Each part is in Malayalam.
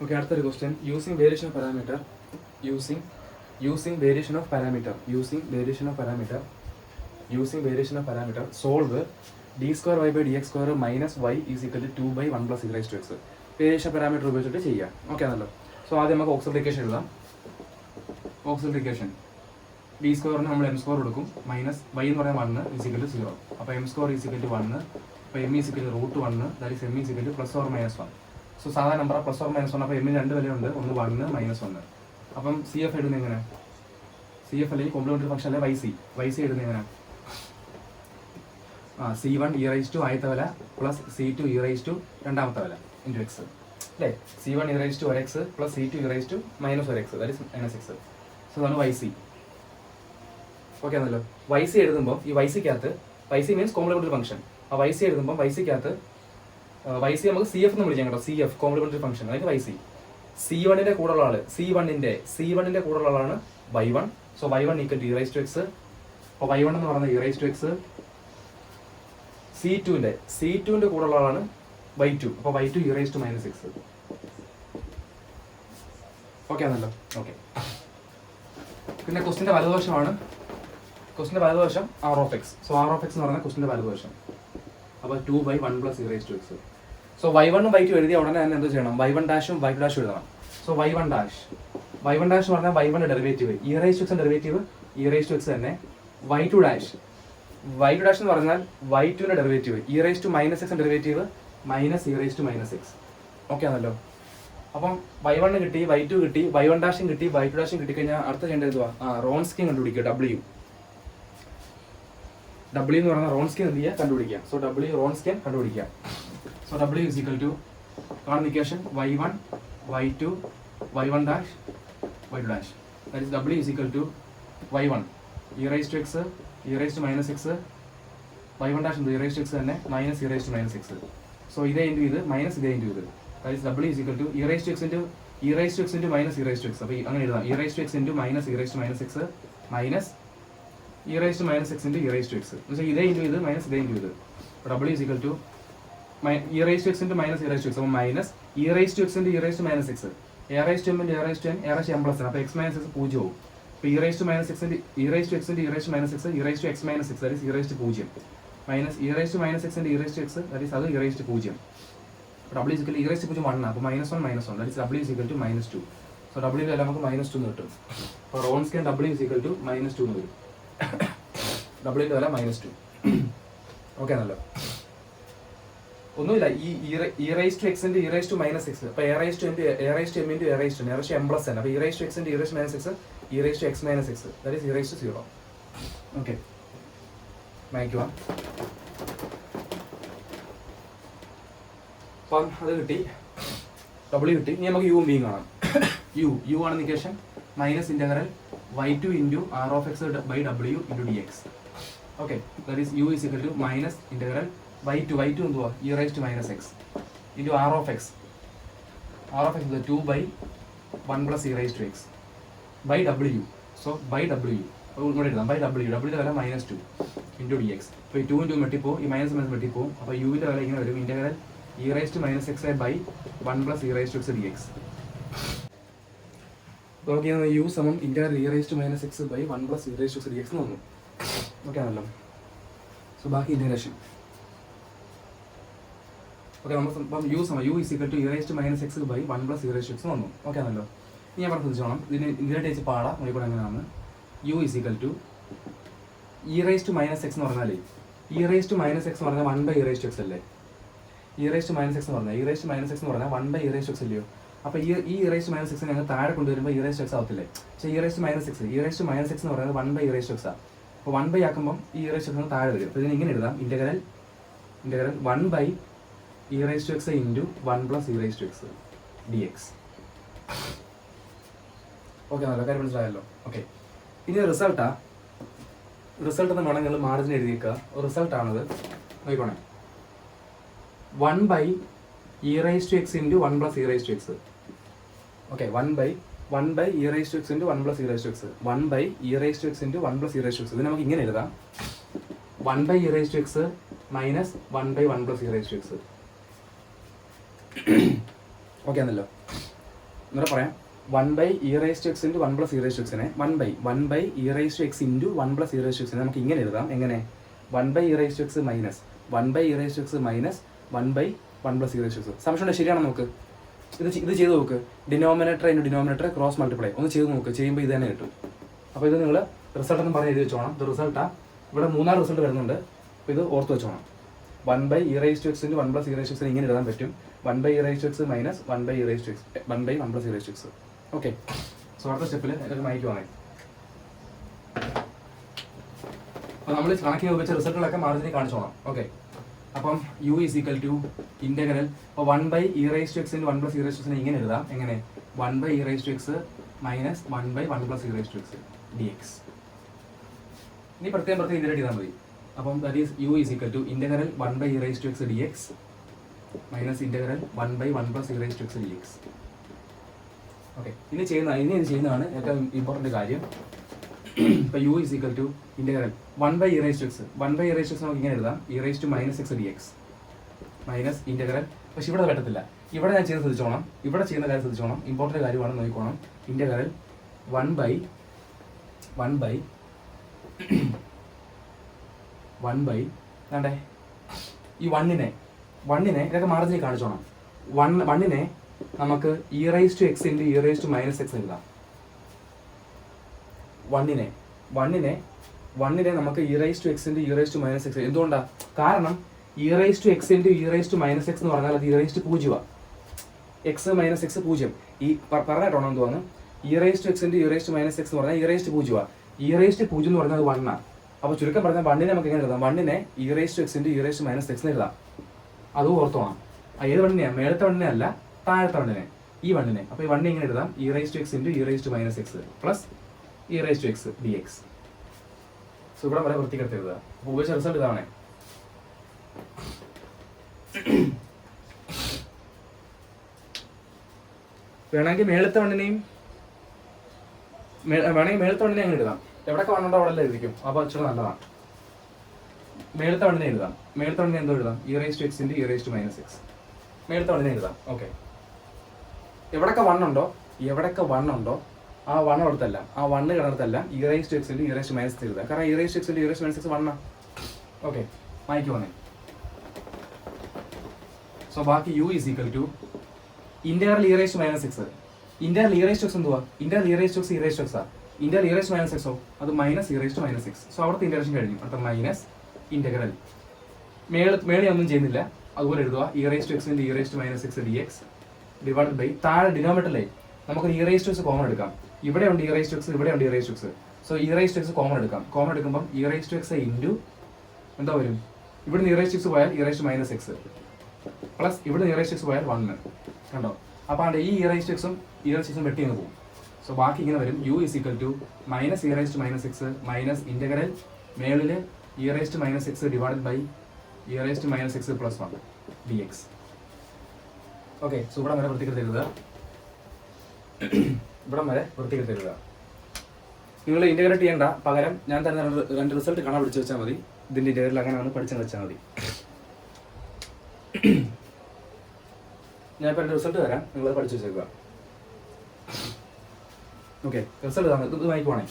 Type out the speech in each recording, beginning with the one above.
ഓക്കെ, അടുത്തൊരു question. Using variation of parameter solve d square y by dx square minus y is equal to 2 by 1 plus e raised to x. Variation parameter ഉപയോഗിച്ചിട്ട് ചെയ്യാം. ഓക്കെ ആണല്ലോ. സോ ആദ്യം നമുക്ക് ഓക്സിലറിക്കേഷൻ എഴുതാം. ഓക്സിലറിക്കേഷൻ ഡി സ്ക്വയറിന് നമ്മൾ എം സ്ക്വയർ കൊടുക്കും, മൈനസ് വൈ എന്ന് പറഞ്ഞാൽ 1 ഈസ് ഇക്വൽ ടു 0. അപ്പോൾ M square is equal to 1, അപ്പോൾ M is equal to √1, that is M is equal to plus or minus 1. So സാധാരണ നമ്പർ പ്ലസ് ഓർ മൈനസ് 1, അപ്പോൾ എമ്മിന് 2 വിലയുണ്ട്, ഒന്ന് 1 മൈനസ് 1. അപ്പം സി എഫ് എഴുതുന്നത് എങ്ങനെ? സി എഫ് അല്ലെങ്കിൽ കോംപ്ലിമെന്ററി ഫംഗ്ഷൻ അല്ലെ വൈ സി എഴുതുന്നത് എങ്ങനെ? C1 e raised to ആദ്യത്തെ വില plus C2 e raised to രണ്ടാമത്തെ വില ഇൻറ്റു എക്സ് അല്ലേ? C1 e raised to 1x plus C2 e raised to minus 1x, that is minus X. So അതാണ് വൈ സി. ഓക്കെ ആണല്ലോ. വൈ സി എഴുതുമ്പോൾ ഈ വൈ സിക്കകത്ത് Y C means complementary function. ആ വൈ സി എഴുതുമ്പോൾ വൈ സിക്കകത്ത് വൈ സി നമുക്ക് സി എഫ് എന്ന് വിളിക്കാം കേട്ടോ. സി എഫ് കോംപ്ലിമെന്ററി ഫംഗ്ഷൻ, അതായത് വൈ സി. C1ന്റെ കൂടെയുള്ള ആള് C1ന്റെ കൂടെയുള്ള ആളാണ് y1. So y1 equal to e raised to x. അപ്പോൾ y1 എന്ന് പറയുന്നത് e raised to x. C2ന്റെ കൂടെയുള്ള ആളാണ് y2. അപ്പോൾ y2 e raised to minus x. Okay ആണല്ലോ. ഓക്കെ, പിന്നെ ക്വസ്റ്റിന്റെ വലതുവശമാണ്. ക്വസ്റ്റിന്റെ വലതുവശം r of x. So r of x എന്ന് പറയുന്നത് ക്വസ്റ്റിന്റെ വലതുവശം. അപ്പോൾ 2 by 1 plus e raised to x. So y1 ഉം y2 എഴുതിയ ഉടനെ തന്നെ എന്ത് ചെയ്യണം? y1 ഡാഷും y2 ഡാഷും എഴുതണം. സോ y1 ഡാഷ് എന്ന് പറഞ്ഞാൽ y1 derivative, e raised to x derivative e raised to x തന്നെ. y2 ഡാഷ് എന്ന് പറഞ്ഞാൽ y2ന്റെ derivative, e raised to minus x derivative minus e raised to minus x. Okay ആണല്ലോ. അപ്പം y1 കിട്ടി, y2 കിട്ടി, y1 ഡാഷും കിട്ടി, y2 ഡാഷും കിട്ടിക്കഴിഞ്ഞാൽ അടുത്ത ചെയ്യേണ്ടത് എന്തുവാ? റോൺസ്കിൻ കണ്ടുപിടിക്കുക. w എന്ന് പറഞ്ഞാൽ റോൺസ്കിൻ എന്ത് ചെയ്യുക? കണ്ടുപിടിക്കുക. സോ w റോൺസ്കിൻ കണ്ടുപിടിക്കുക. So w is equal to കാണുന്ന equation y1 y2 y1 dash y2 dash, that is w is equal to y1 e raised to x e raised to minus x, y1 dash e raised to x തന്നെ minus e raised to minus x. So ഇതേ ഇൻറ്റു ഇത് മൈനസ് ഇതേ ഇൻറ്റു ഇത്, that is w is equal to e raised to x into minus e raised to x. അപ്പോൾ അങ്ങനെ എഴുതാം, e raised to x into minus e raised to minus x minus e raised to minus x into e raised to x. പക്ഷേ ഇതേ ഇൻറ്റു ഇത് മൈനസ് ഇതേ ഇൻറ്റു ഇത്. w is equal to e raised to x into minus e raised to x. അപ്പോൾ minus e raised to x into e raised to minus x, a raised to m into a raised to n, a raised to m plus n. അപ്പോൾ x minus x 0 ആവും. അപ്പോൾ e raised to minus x into e raised to x into e raised to minus x, e raised to x minus x, that is e raised to 0 minus e raised to minus x into e raised to x, that is അത് e raised to 0. w is equal to e raised to 0 1 അപ്പോൾ -1 that is w is equal to -2. So w ന്റെ വില നമുക്ക് -2 എന്ന് കിട്ടും. അപ്പോൾ റോൺസ്കിൻ w is equal to -2 എന്ന് വരും. w ന്റെ വില -2. ഓക്കെ ആണല്ലോ. ഒന്നുമില്ല, ഈ raised to x into e raised to minus x, അപ്പോൾ a raised to m into a raised to m plus n. അപ്പോൾ e raised to x into e raised to minus x, e raised to x minus x, that is e raised to 0. Okay, മായ്ക്കുക. അപ്പം അത് കിട്ടി, w കിട്ടി. ഇനി നമുക്ക് u ബിയും കാണാം. u ആണ് equation minus integral y2 into r of x by w into dx. Okay, that is u is equal to minus integral y2 എന്തുവാ? e raised to minus x into r of x 2 by 1 plus e raised to x by w. So by w ഇങ്ങോട്ട് എഴുതാം, ബൈ w യുടെ വില -2 ഇൻറ്റു dx. അപ്പോൾ ഈ 2 ഇൻറ്റു വെട്ടിപ്പോവും, ഈ മൈനസ് വെട്ടിപ്പോവും. അപ്പോൾ യുവിൻ്റെ വില ഇങ്ങനെ വരും, integral e raised to minus x by 1 plus e raised to x dx. അപ്പോൾ നമുക്ക് u സമം integral e raised to minus x by 1 plus e raised to x dx എന്ന് വന്നു. ഓക്കെ ആണല്ലോ. സോ ബാക്കി ഇൻ്റഗ്രേഷൻ. ഓക്കെ, നമ്മൾ ഇപ്പം u is equal to e raised to minus x by 1 plus e raised to x എന്ന് വന്നു. ഓക്കെ ആണല്ലോ. ഇനി ഞാൻ പറഞ്ഞു ശ്രദ്ധിച്ചോണം, ഇതിന് ഇൻഗ്രേറ്റ് വെച്ച് പാടാം നോക്കിക്കൂടെ എങ്ങനെയാണ്. u is equal to e raised to minus x എന്ന് പറഞ്ഞാൽ e raised to minus x എന്ന് പറഞ്ഞാൽ 1 by e raised to x അല്ലേ? e raised to minus x എന്ന് പറഞ്ഞാൽ 1 by e raised to x അല്ലയോ? അപ്പോൾ ഈ e raised to minus x ഞങ്ങൾ താഴെ കൊണ്ടുവരുമ്പോൾ e raised to x ആവത്തില്ലേ? പക്ഷേ e raised to minus x എന്ന് പറയുന്നത് 1 by e raised to x ആണ്. അപ്പോൾ 1 by ആക്കുമ്പോൾ ഈ e raised to x താഴെ വരും. അപ്പോൾ ഇതിന് ഇങ്ങനെ എഴുതാം, integral 1 by e raised to x into 1 plus e raised to x dx. Okay, നല്ല കാര്യം മനസ്സിലായല്ലോ. ഓക്കെ, ഇനി റിസൾട്ട് എന്ന് വേണം നിങ്ങൾ margin എഴുതിയേക്കുക. റിസൾട്ടാണത്, നോക്കിക്കോണേ. 1 by e raised to x into 1 plus e raised to x. Okay, 1 by e raised to x into 1 plus e raised to x. 1 by e raised to x into 1 plus e raised to x. ഇത് നമുക്ക് ഇങ്ങനെ എഴുതാം, 1 by e raised to x minus 1 by 1 plus e raised to x. Okay ആണല്ലോ. എന്നിട്ട് പറയാം 1/e⁻x into 1 + e⁻x 1/e⁻x into 1 + e⁻x നമുക്ക് ഇങ്ങനെ എഴുതാം. എങ്ങനെ? 1/e⁻x minus 1/e⁻x minus 1/1 + e⁻x. സംശയം ശരിയാണോ നോക്ക്. ഇത് ചെയ്ത് നോക്ക്. Denominator into denominator cross multiply ഒന്ന് ചെയ്ത് നോക്ക്. ചെയ്യുമ്പോൾ ഇത് തന്നെ കിട്ടും. അപ്പോൾ ഇത് നിങ്ങൾ റിസൾട്ട് എന്ന് പറഞ്ഞ് എഴുതി വെച്ചോണം. ഇത് റിസൾട്ടാണ്. ഇവിടെ 3 റിസൾട്ട് വരുന്നുണ്ട്. അപ്പോൾ ഇത് ഓർത്ത് വെച്ചോണം. 1/e⁻x ഇൻറ്റു 1 + e⁻x ഇങ്ങനെ എഴുതാൻ പറ്റും. 1/e⁻x minus 1/e⁻x 1/1 + e⁻x. Okay. So അടുത്ത സ്റ്റെപ്പിൽ ഇതൊക്കെ മായ്ക്കുവാണ്. അപ്പോൾ നമ്മൾ കണക്കിന് ഉപയോഗിച്ച റിസൾട്ടുകളൊക്കെ മാർജിനിൽ കാണിച്ചോളാം. ഓക്കെ. അപ്പം u = ഇൻ്റഗ്രൽ. അപ്പോൾ 1/e⁻x ഇൻറ്റു 1 + e⁻x ഇങ്ങനെ എഴുതാം. എങ്ങനെ? 1/e⁻x minus 1/1 + e⁻x dx. ഇനി പ്രത്യേകം ഇതിലേക്ക് ചെയ്താൽ മതി. അപ്പം that is u = integral 1/e⁻x dx minus integral 1/1 + e⁻x dx. Okay. ഇനി ഇത് ചെയ്യുന്നതാണ് ഏറ്റവും ഇമ്പോർട്ടൻ്റ് കാര്യം. ഇപ്പോൾ u = ഇൻ്റഗ്രൽ 1/e⁻x നമുക്ക് ഇങ്ങനെ എഴുതാം. e⁻x dx minus integral. പക്ഷെ ഇവിടെ പറ്റത്തില്ല. ഇവിടെ ഞാൻ ചെയ്യുന്ന ശ്രദ്ധിച്ചോണം. ഇവിടെ ചെയ്യുന്ന കാര്യം ശ്രദ്ധിച്ചോണം. ഇമ്പോർട്ടൻ്റ് കാര്യമാണ്, നോക്കിക്കോണം. ഇൻ്റഗ്രൽ 1/1 വേണ്ടേ ഈ 1നെ ഇതൊക്കെ മാർജിനിൽ കാണിച്ചോണം. 1നെ നമുക്ക് e⁻x ഇൻറ്റു e⁻x എഴുതാം. 1നെ നമുക്ക് e⁻x ഇൻറ്റു e⁻x. എന്തുകൊണ്ടാണ്? കാരണം e⁻x ഇൻറ്റു e⁻x എന്ന് പറഞ്ഞാൽ അത് e⁻0 x മൈനസ് x 0. ഈ പറഞ്ഞിട്ടോണം എന്തുവാന്ന്. e⁻x ഇൻറ്റു e⁻x എന്ന് പറഞ്ഞാൽ e⁻0 e⁻0 എന്ന് പറഞ്ഞാൽ അത് 1 അപ്പോൾ ചുരുക്കം പറഞ്ഞാൽ 1നെ നമുക്ക് എങ്ങനെ എഴുതാം? 1നെ e⁻x ഇൻറ്റു e⁻x എഴുതാം. അത് ഓർത്തോണം. ഏത് 1നെയാണ്? മേളത്തെ 1നെ അല്ല, താഴത്തെ 1നെ. ഈ 1നെ. അപ്പോൾ ഈ 1നെ ഇങ്ങനെ എഴുതാം. e⁻x into e⁻x plus e⁻x dx. So ഇവിടെ വരെ വൃത്തിക്കെടുത്ത് എഴുതുക. അപ്പോൾ ഉപയോഗിച്ച റിസൾട്ട് ഇതാണ്. വേണമെങ്കിൽ മേളത്തെ 1നെയും അങ്ങനെ എഴുതാം. എവിടെയൊക്കെ 1 ഉണ്ടോ അവിടെ എഴുതിക്കും. അപ്പോൾ ഇച്ചിരി നല്ലതാണ്. മേളത്തെ 1നെ എഴുതാം. മേളത്തെ 1നെ എന്തോ എഴുതാം? e⁻x ഇൻറ്റു e⁻x മേളത്തെ 1നെ എഴുതാം. ഓക്കെ. എവിടെയൊക്കെ 1 ഉണ്ടോ ആ 1 അടുത്തല്ല, ആ 1 കിടന്നതല്ല e⁻x ഇൻറ്റു e⁻x എഴുതാം. കാരണം e⁻x ഇൻറ്റു e⁻x 1. ഓക്കെ. മായ്ക്ക് വന്നേ. സോ ബാക്കി u = integral e⁻x. Integral e⁻x എന്തുവാ? ഇൻ്റഗ്രൽ e⁻x ഇൻ്റഗ്രൽ e⁻x അത് മൈനസ് e⁻x. സോ അവിടുത്തെ ഇൻ്റഗ്രേഷൻ കഴിഞ്ഞു. അടുത്ത മൈനസ് ഇൻ്റഗ്രൽ മേളി ഒന്നും ചെയ്യുന്നില്ല. അതുപോലെ എഴുതുക. e⁻x into e⁻x dx divided by താഴെ ഡിനോമിനേറ്ററിലെ നമുക്ക് e⁻x കോമൺ എടുക്കാം. ഇവിടെ ഉണ്ട് e⁻x, ഇവിടെ ഉണ്ട് e⁻x. സോ e⁻x കോമൺ എടുക്കാം. കോമൺ എടുക്കുമ്പോൾ e⁻x ഇൻറ്റു എന്താ വരും? ഇവിടുന്ന് e⁻x പോയാൽ e⁻x പ്ലസ് ഇവിടുന്ന് e⁻x പോയാൽ 1. കണ്ടോ? അപ്പോൾ ഈ e⁻x വെട്ടി അങ്ങ് പോകും. സോ ബാക്കി ഇങ്ങനെ വരും. u = minus e⁻x minus integral മേളിൽ e⁻x divided by e⁻x plus 1 dx. Okay. So ഇവിടെ വരെ വൃത്തിക്കെടുത്ത് എഴുതുക. നിങ്ങൾ ഇൻ്റഗ്രേറ്റ് ചെയ്യേണ്ട. പകരം ഞാൻ തന്നെ 2 റിസൾട്ട് കാണാൻ പഠിച്ചു വെച്ചാൽ മതി. ഇതിൻ്റെ ഇൻ്റഗ്രൽ അങ്ങനെ ഒന്ന് പഠിച്ചു വെച്ചാൽ മതി. ഞാൻ ഇപ്പോൾ 2 റിസൾട്ട് തരാം. നിങ്ങൾ പഠിച്ചു വെച്ചേക്കുക. ഓക്കെ. റിസൾട്ട് ഇതാണ്. ഇത് വായിക്കുവാണേ.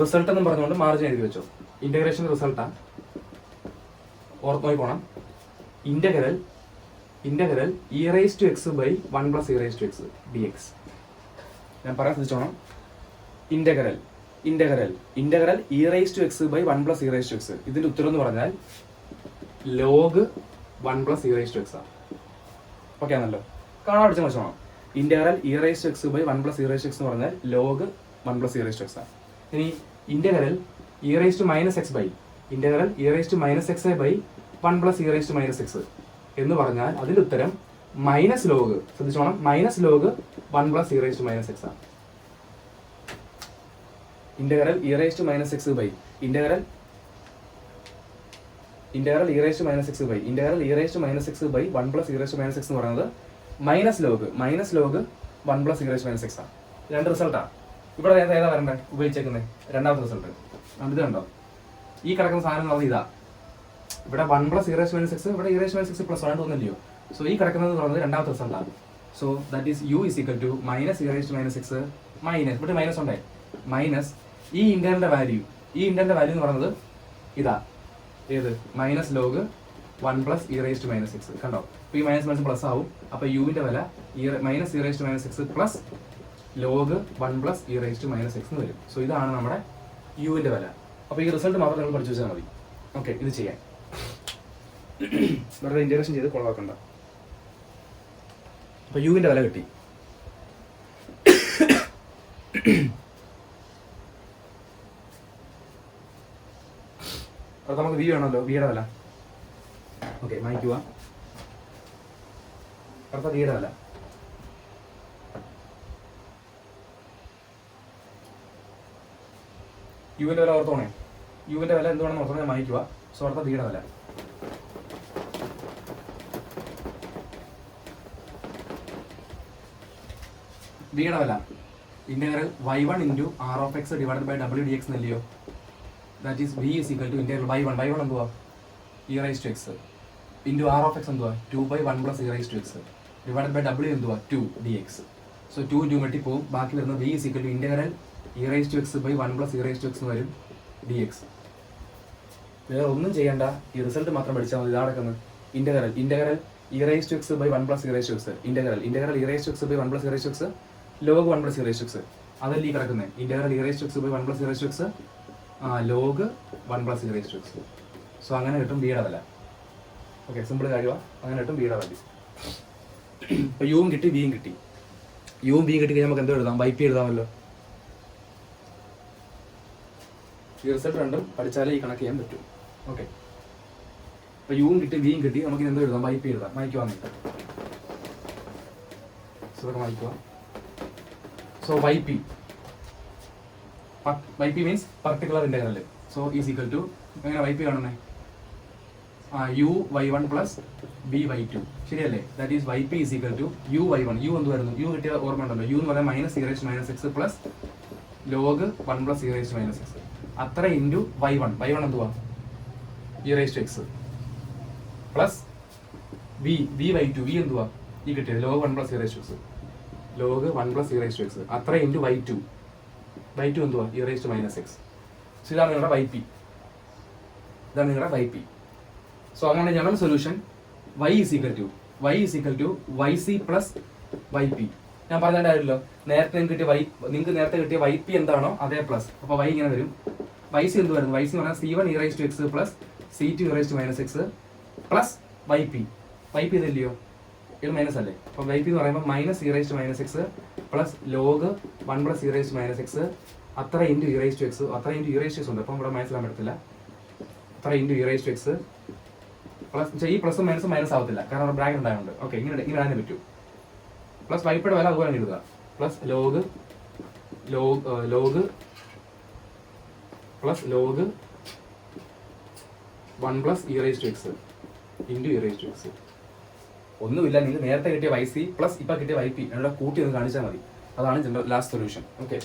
റിസൾട്ട് എന്നും പറഞ്ഞുകൊണ്ട് മാർജിൻ എഴുതി വെച്ചോ. ഇൻ്റഗ്രേഷൻ റിസൾട്ടാണ്. ഓർത്ത് നോക്കിക്കോണം. Integral e⁻x / 1 + e⁻x dx. ഞാൻ പറയാൻ ശ്രദ്ധിച്ചോണം. Integral e⁻x / 1 + e⁻x. ഇതിൻ്റെ ഉത്തരം എന്ന് പറഞ്ഞാൽ log 1 + e⁻x ആണ്. ഓക്കെ ആണല്ലോ? കാണാൻ പഠിച്ച മനസ്സിലാണോ? ഇൻ്റഗ്രൽ e⁻x / 1 + e⁻x എന്ന് പറഞ്ഞാൽ log 1 + e⁻x ആണ്. ഇനി ഇൻ്റഗ്രൽ e⁻x / 1 + e⁻x എന്ന് പറഞ്ഞാൽ അതിൻ്റെ ഉത്തരം മൈനസ് ലോഗ്. ശ്രദ്ധിച്ചോണം. മൈനസ് ലോഗ് 1 + e⁻x ആണ്. Integral e⁻x / integral e⁻x / 1 + e⁻x എന്ന് പറയുന്നത് മൈനസ് ലോഗ് 1 + e⁻x ആണ്. 2 റിസൾട്ടാണ്. ഇവിടെ ഏതാ വരണ്ടേ ഉപയോഗിച്ചേക്കുന്നത്? രണ്ടാമത്തെ റിസൾട്ട്. ഇത് കണ്ടോ? ഈ കിടക്കുന്ന സാധനം എന്ന് പറഞ്ഞാൽ ഇതാ. ഇവിടെ 1 + e⁻x, ഇവിടെ e⁻x + 1 ഒന്നല്ലയോ? സോ ഈ കിടക്കുന്നത് എന്ന് പറയുന്നത് രണ്ടാമത്തെ റിസൾട്ടാണ്. So that is U is equal to minus E raise to minus X minus ഇവിടെ മൈനസ് ഉണ്ടായി മൈനസ് ഈ ഇന്ററിന്റെ വാല്യൂ എന്ന് പറയുന്നത് ഇതാ ഏത് minus log 1 plus E raise to minus X കണ്ടോ. അപ്പോൾ ഈ മൈനസ് മൈനസ് പ്ലസ് ആവും. അപ്പോൾ യുവിന്റെ വില minus E raise to minus X plus log 1 plus E raise to minus X എന്ന് വരും. സോ ഇതാണ് നമ്മുടെ യുവിന്റെ വില. അപ്പോൾ ഈ റിസൾട്ട് മാത്രം നിങ്ങൾ പഠിച്ചു വെച്ചാൽ മതി. ഓക്കെ, ഇത് ചെയ്യാൻ വെറുതെ ഇന്റഗ്രേഷൻ ചെയ്ത് കൊള്ളാക്കണ്ട. അപ്പോൾ യുവിന്റെ വില കിട്ടി. അത് നമുക്ക് വി വേണമല്ലോ, വിയുടെ വില. ഓക്കെ, മായ്ക്കുക. അടുത്ത വിയുടെ വില യുവിന്റെ വില ഓർത്തോണേ. യുവിന്റെ വില എന്തുവേണമെന്ന് ഓർത്തോണേ മായ്ക്കുക. സോ അടുത്ത വിയുടെ വില വിയുടെ വില integral y1 into R of X divide by W D X എന്നല്ലയോ. That is v is equal to integral y1 എന്തുവാ E raise to X into R of X എന്തുവാ 2/1 plus E raise to X divide by W എന്തുവാ 2 ഡി എക്സ്. സോ 2 ഇൻറ്റു വെട്ടി പോകും. ബാക്കി വരുന്നത് v is equal to integral E raise to X by 1 plus E raise to X എന്ന് വരും ഡി എക്സ്. വേറെ ഒന്നും ചെയ്യേണ്ട, ഈ റിസൾട്ട് മാത്രം പഠിച്ചാൽ മതി. ഇതാ നടക്കുന്നത് integral E raise to X by 1 plus E raise to X integral E raise to X by 1 plus E raise to X log 1 plus E raise to X അതല്ല ഈ കിടക്കുന്നത്. Integral E raise to X by 1 plus E raise to X log 1 plus E raise to X. So അങ്ങനെ കിട്ടും ബിയുടെ വില. ഓക്കെ, സിമ്പിൾ കാര്യമാണ്. അങ്ങനെ കിട്ടും ബിയുടെ വാല്യൂ. ഇപ്പോൾ യുവും കിട്ടി ബിയും കിട്ടി. യുവും ബിയും കിട്ടി കഴിഞ്ഞാൽ നമുക്ക് എന്തോ എഴുതാം, വൈ പി എഴുതാമല്ലോ. ഈ റിസൾട്ട് രണ്ടും പഠിച്ചാലേ ഈ കണക്ക് ചെയ്യാൻ പറ്റും. ഓക്കെ, ഇപ്പോൾ യുവും കിട്ടി ബിയും കിട്ടി, നമുക്ക് എന്തോ എഴുതാം, വൈ പി എഴുതാം. വായിക്കുവാന്നിട്ട് സുഖം വായിക്കുക. So Y P means particular integral. So is equal to എങ്ങനെ വൈ പി കാണുന്നേ U y1 plus B y2 ശരിയല്ലേ. That is Y P is equal to U y1. U എന്തുവായിരുന്നു, യു കിട്ടിയ ഓർമ്മ ഉണ്ടല്ലോ. യു എന്ന് പറയാൻ minus E raise to minus X plus log 1 plus E raise to minus X അത്ര ഇൻറ്റു y1 എന്തുവാ E raise to X plus V y2 V എന്തുവാ ഈ കിട്ടിയത് log 1 plus E raise to X log 1 plus E raise to X അത്ര ഇൻറ്റു y2 എന്തുവാ E raise to minus X. So ഇതാണ് നിങ്ങളുടെ വൈ പി. സോ അങ്ങനെ general solution y is equal to Y C plus Y P. ഞാൻ പറഞ്ഞിട്ടുണ്ടായിരുന്നല്ലോ നേരത്തെ നിങ്ങൾക്ക് നേരത്തെ കിട്ടിയ വൈ പി എന്താണോ അതേ പ്ലസ്. അപ്പോൾ y ഇങ്ങനെ വരും. വൈ സി എന്ത് വരുന്നു, വൈ സി എന്ന് പറഞ്ഞാൽ C1 E raise to X plus C2 E raise to minus X plus Y P ഇതല്ലയോ, ഇത് മൈനസ് അല്ലേ. അപ്പോൾ വൈ പി എന്ന് പറയുമ്പോൾ minus E raise to minus X plus log 1 plus E raise to minus X അത്ര into E raise to X. അത്ര into E raise to X ഉണ്ട്, അപ്പം ഇവിടെ മനസ്സിലാൻ പറ്റത്തില്ല. അത്ര into E raise to X plus ഈ പ്ലസും മൈനസും മൈനസ് ആവത്തില്ല കാരണം അവിടെ ബ്രാക്കറ്റ് ഉണ്ടായതുകൊണ്ട്. ഓക്കെ, ഇങ്ങനെ ഇടാനേ പറ്റൂ. പ്ലസ് വൈപ്പിയുടെ വില അതുപോലെ എഴുതുക. Plus log plus log 1 plus E raise to X into E raise to X. ഒന്നുമില്ല, നിങ്ങൾക്ക് നേരത്തെ കിട്ടിയ വൈ സി പ്ലസ് ഇപ്പം കിട്ടിയ വൈ പി എന്നോട് കൂട്ടി ഒന്ന് കാണിച്ചാൽ മതി. അതാണ് ലാസ്റ്റ് സൊല്യൂഷൻ. ഓക്കെ.